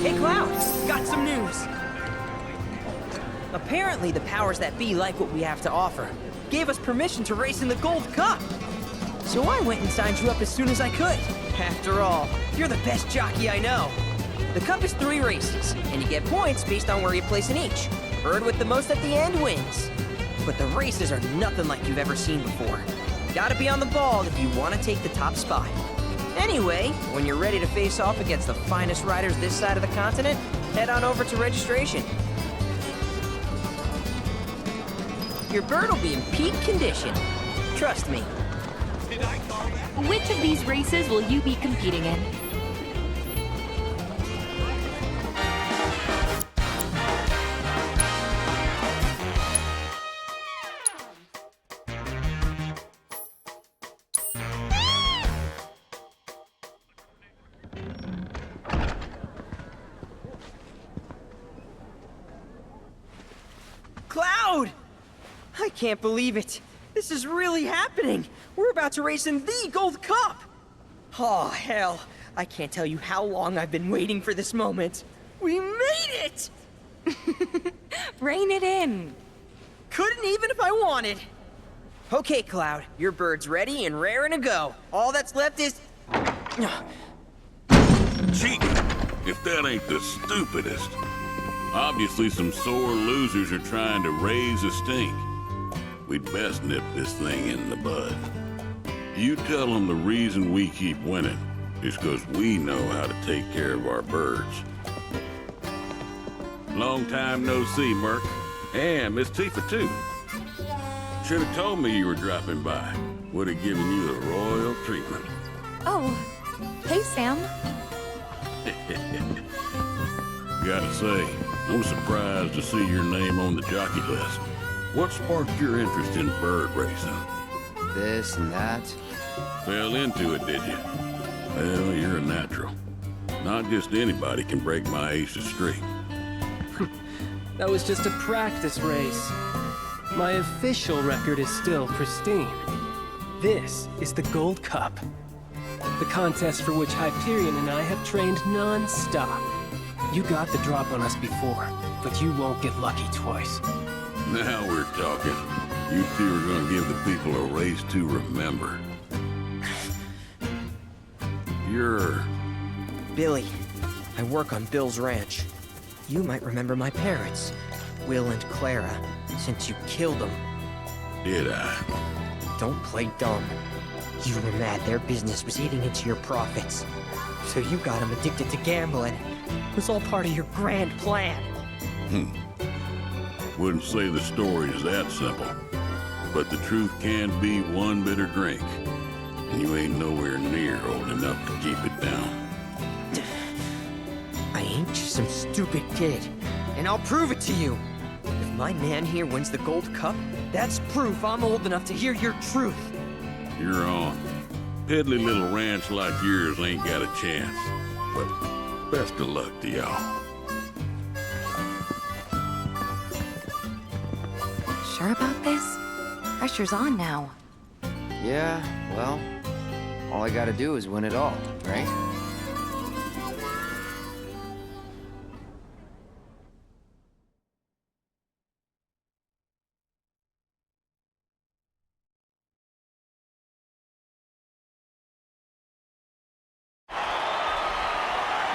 Hey, Cloud! Got some news! Apparently, the powers that be like what we have to offer. Gave us permission to race in the Gold Cup! So I went and signed you up as soon as I could. After all, you're the best jockey I know. The Cup is 3 races, and you get points based on where you place in each. Bird with the most at the end wins. But the races are nothing like you've ever seen before. Gotta be on the ball if you want to take the top spot. Anyway, when you're ready to face off against the finest riders this side of the continent, head on over to registration. Your bird will be in peak condition. Trust me. Which of these races will you be competing in? Cloud! I can't believe it. This is really happening. We're about to race in the Gold Cup. Oh, hell. I can't tell you how long I've been waiting for this moment. We made it! Rein it in. Couldn't even if I wanted. Okay, Cloud. Your bird's ready and raring to go. All that's left is... Cheating, if that ain't the stupidest. Obviously some sore losers are trying to raise a stink. We'd best nip this thing in the bud. You tell them the reason we keep winning is because we know how to take care of our birds. Long time no see, Merc. And Miss Tifa, too. Should have told me you were dropping by. Would have given you the royal treatment. Oh, hey, Sam. Gotta say, I'm surprised to see your name on the jockey list. What sparked your interest in bird racing? This and that. Fell into it, did you? Well, you're a natural. Not just anybody can break my aces straight. That was just a practice race. My official record is still pristine. This is the Gold Cup. The contest for which Hyperion and I have trained non-stop. You got the drop on us before, but you won't get lucky twice. Now we're talking. You two are gonna give the people a race to remember. You're... Billy. I work on Bill's ranch. You might remember my parents, Will and Clara, since you killed them. Did I? Don't play dumb. You were mad their business was eating into your profits. So you got them addicted to gambling. It was all part of your grand plan. Wouldn't say the story is that simple. But the truth can be one bitter drink. And you ain't nowhere near old enough to keep it down. I ain't just some stupid kid. And I'll prove it to you. If my man here wins the Gold Cup, that's proof I'm old enough to hear your truth. You're on. Piddly little ranch like yours ain't got a chance. But best of luck to y'all. Sure about this? Pressure's on now. Yeah, well, all I gotta do is win it all, right?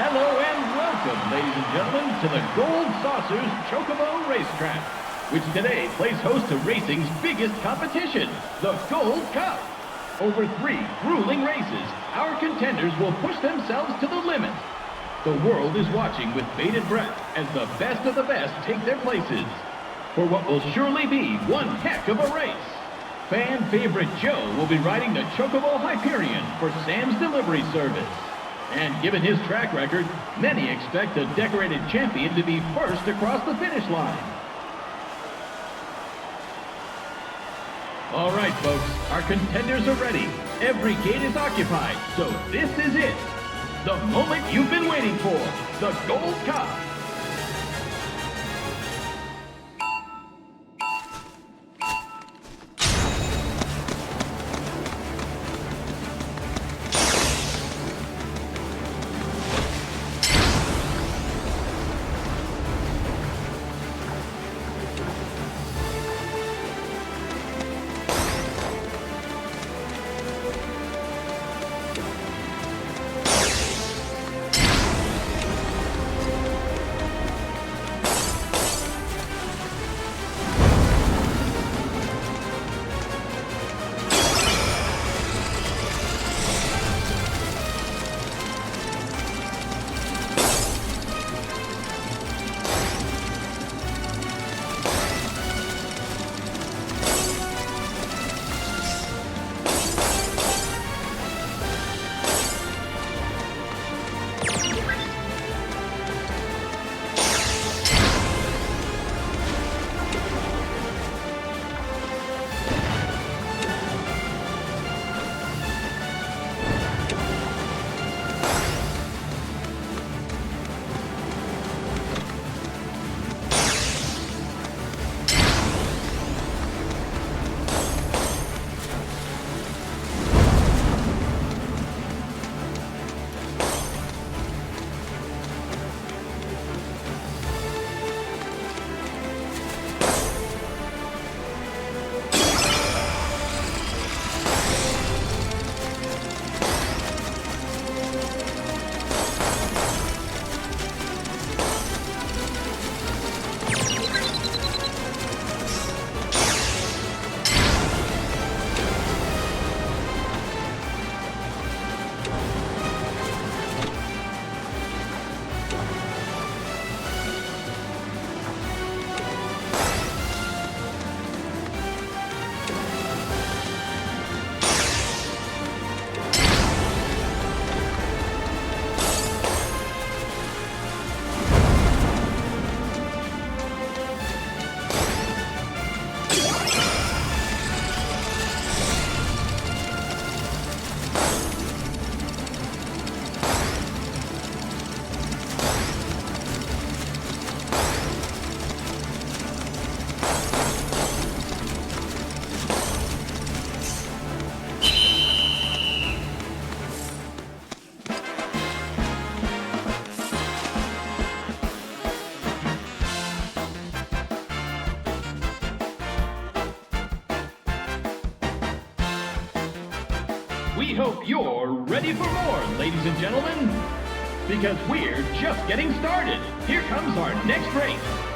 Hello and welcome, ladies and gentlemen, to the Gold Saucers Chocobo Racetrack, which today plays host to racing's biggest competition, the Gold Cup. Over 3 grueling races, our contenders will push themselves to the limit. The world is watching with bated breath as the best of the best take their places for what will surely be one heck of a race. Fan favorite Joe will be riding the Chocobo Hyperion for Sam's delivery service. And given his track record, many expect the decorated champion to be first across the finish line. All right, folks, our contenders are ready. Every gate is occupied, so this is it. The moment you've been waiting for, the Gold Cup. hope you're ready for more, ladies and gentlemen. Because we're just getting started. Here comes our next race.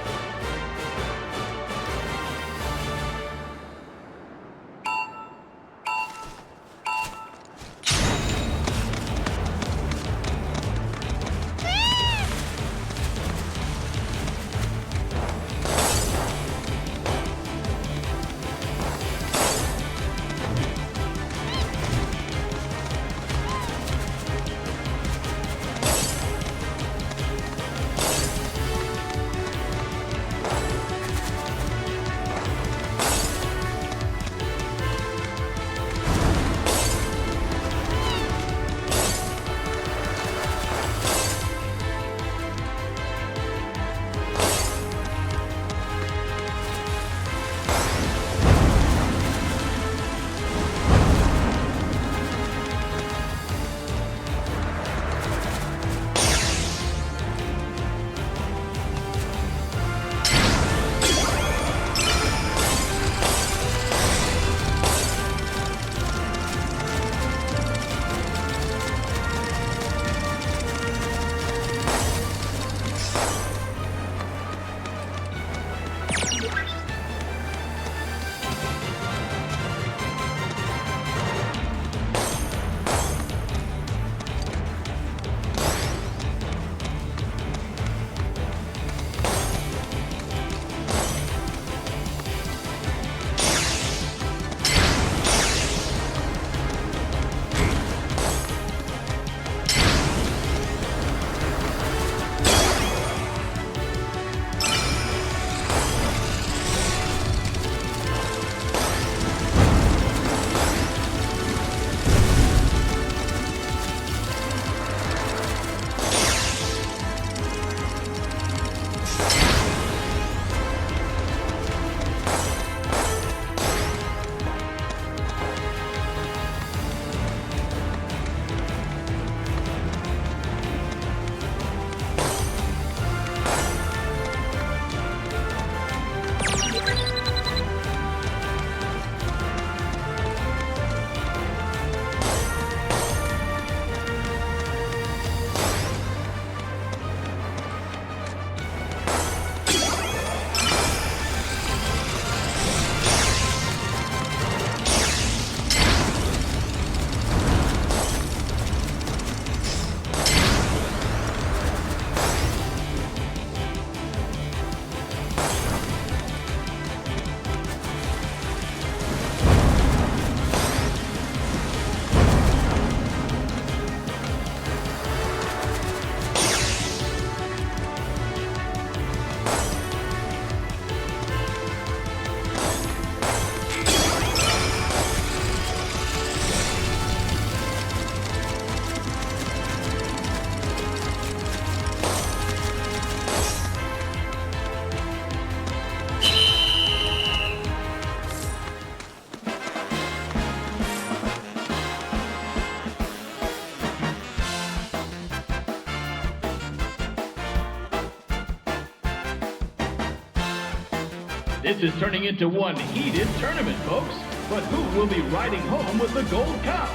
This is turning into one heated tournament, folks. But who will be riding home with the Gold Cup?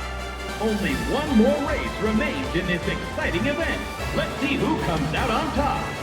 Only one more race remains in this exciting event. Let's see who comes out on top.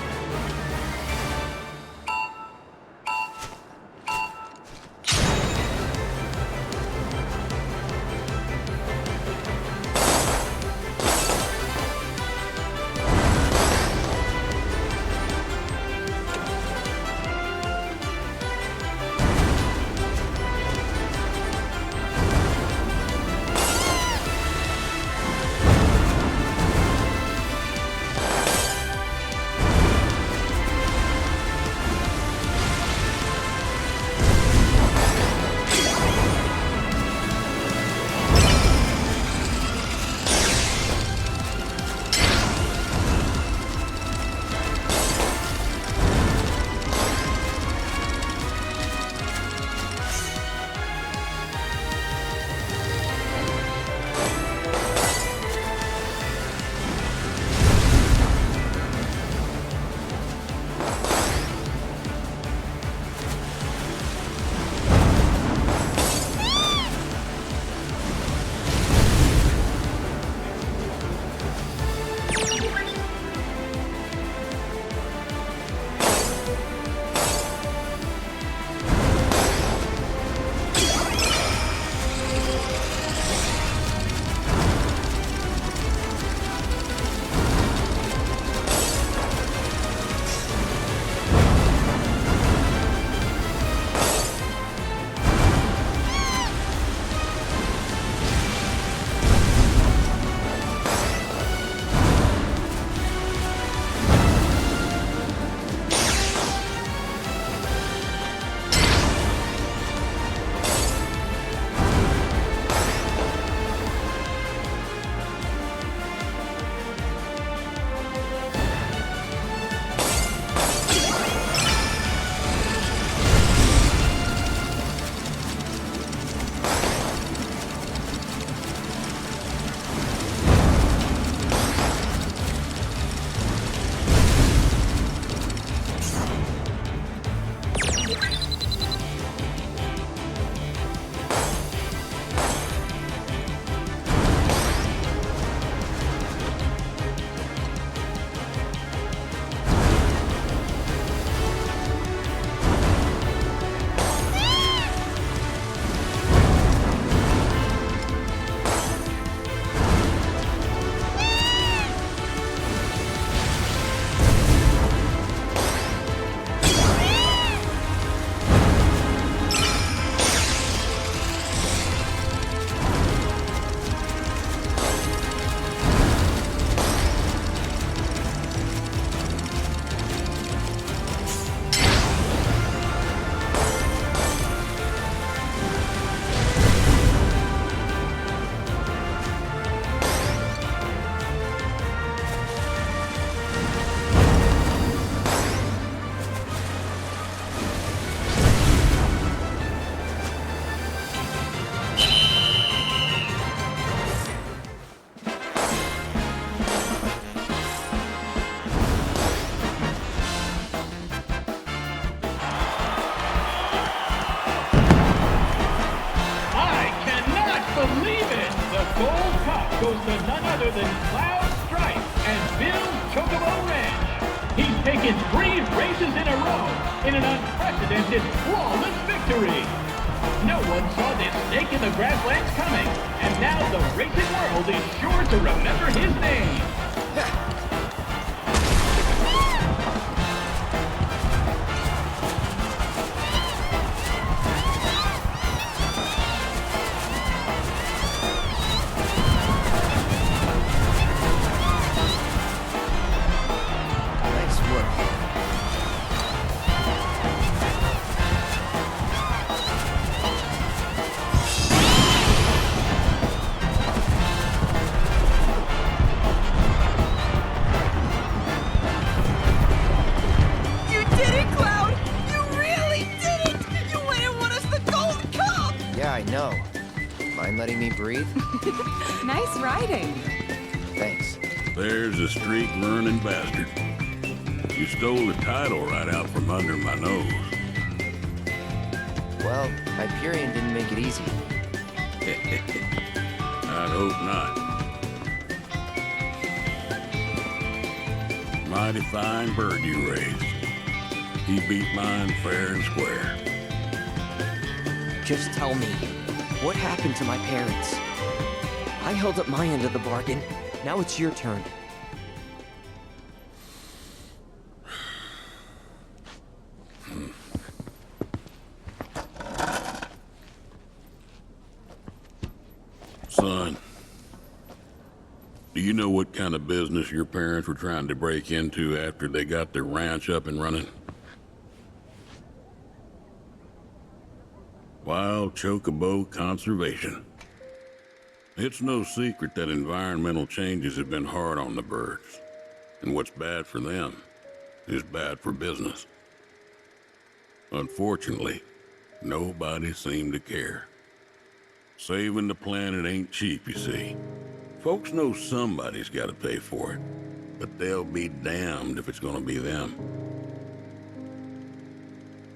goes to none other than Cloud Stripe and Bill's Chocobo Ranch. He's taken 3 races in a row in an unprecedented, flawless victory. No one saw this snake in the grasslands coming, and now the racing world is sure to remember his name. Nice work. You did it, Cloud! You really did it! You went and won us the Gold Cup! Yeah, I know. Mind letting me breathe? Nice riding. Thanks. There's a streak-running bastard. You stole the title right out from under my nose. Well, Hyperion didn't make it easy. I'd hope not. Mighty fine bird you raised. He beat mine fair and square. Just tell me, what happened to my parents? I held up my end of the bargain. Now it's your turn. Son, do you know what kind of business your parents were trying to break into after they got their ranch up and running? Wild Chocobo conservation. It's no secret that environmental changes have been hard on the birds, and what's bad for them is bad for business. Unfortunately, nobody seemed to care. Saving the planet ain't cheap, you see. Folks know somebody's got to pay for it, but they'll be damned if it's gonna be them.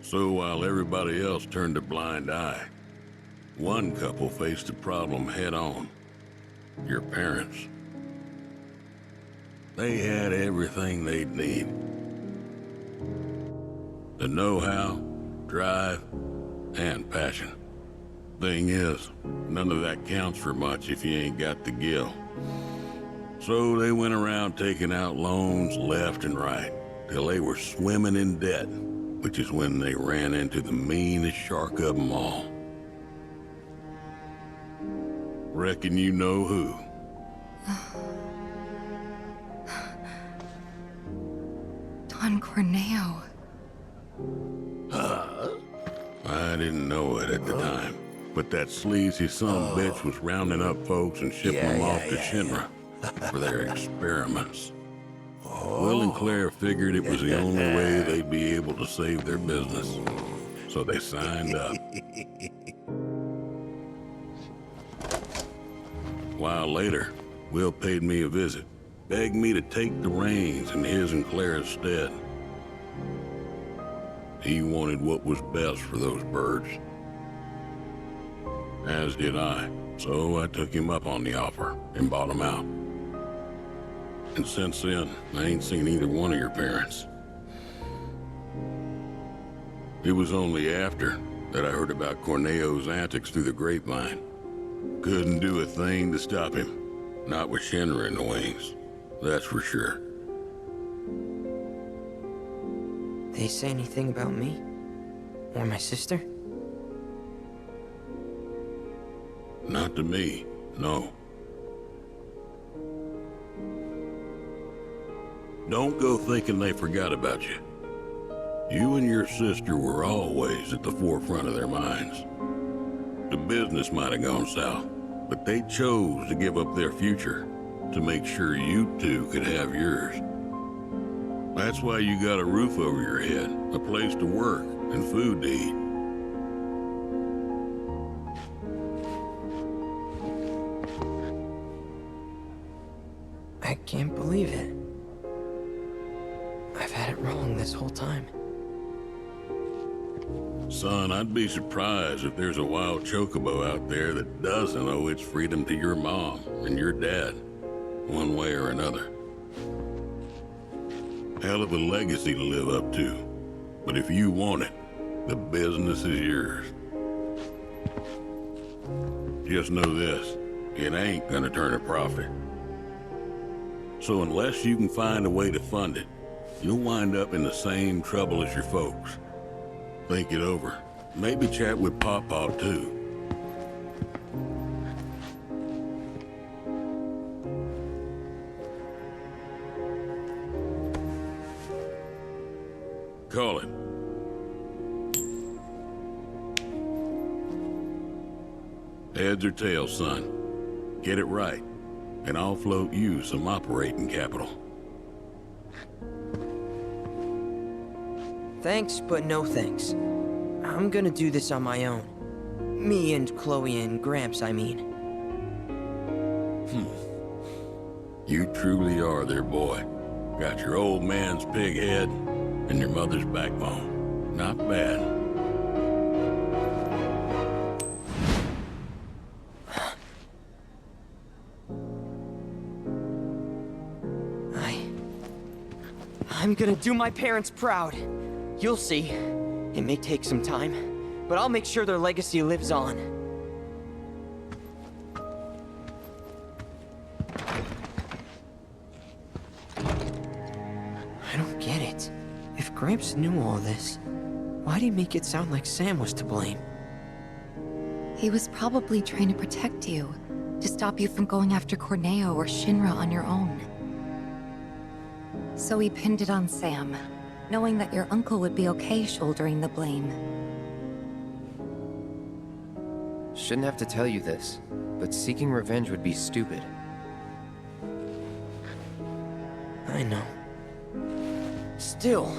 So while everybody else turned a blind eye, one couple faced the problem head on. Your parents. They had everything they'd need. The know-how, drive, and passion. Thing is, none of that counts for much if you ain't got the gil. So they went around taking out loans left and right, till they were swimming in debt, which is when they ran into the meanest shark of them all. Reckon you know who. Don Corneo. I didn't know it at the time, but that sleazy son-of-a-bitch was rounding up folks and shipping them off to Shinra for their experiments. Will and Claire figured it was the only way they'd be able to save their business, so they signed up. A while later, Will paid me a visit, begged me to take the reins in his and Claire's stead. He wanted what was best for those birds. As did I, so I took him up on the offer and bought him out. And since then, I ain't seen either one of your parents. It was only after that I heard about Corneo's antics through the grapevine. Couldn't do a thing to stop him. Not with Shinra in the wings, that's for sure. They say anything about me? Or my sister? Not to me, no. Don't go thinking they forgot about you. You and your sister were always at the forefront of their minds. The business might have gone south, but they chose to give up their future to make sure you two could have yours. That's why you got a roof over your head, a place to work, and food to eat. I can't believe it. I've had it wrong this whole time. Son, I'd be surprised if there's a wild chocobo out there that doesn't owe its freedom to your mom and your dad, one way or another. Hell of a legacy to live up to, but if you want it, the business is yours. Just know this, it ain't gonna turn a profit. So unless you can find a way to fund it, you'll wind up in the same trouble as your folks. Think it over. Maybe chat with Pawpaw too. Call it. Heads or tails, son. Get it right, and I'll float you some operating capital. Thanks, but no thanks. I'm gonna do this on my own. Me and Chloe and Gramps, I mean. You truly are their boy. Got your old man's pig head and your mother's backbone. Not bad. I'm gonna do my parents proud. You'll see. It may take some time, but I'll make sure their legacy lives on. I don't get it. If Gramps knew all this, why'd he make it sound like Sam was to blame? He was probably trying to protect you, to stop you from going after Corneo or Shinra on your own. So he pinned it on Sam, knowing that your uncle would be okay shouldering the blame. Shouldn't have to tell you this, but seeking revenge would be stupid. I know. Still,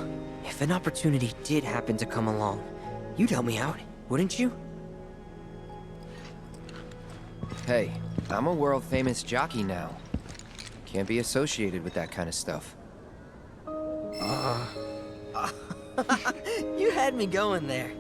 if an opportunity did happen to come along, you'd help me out, wouldn't you? Hey, I'm a world-famous jockey now. Can't be associated with that kind of stuff. You had me going there.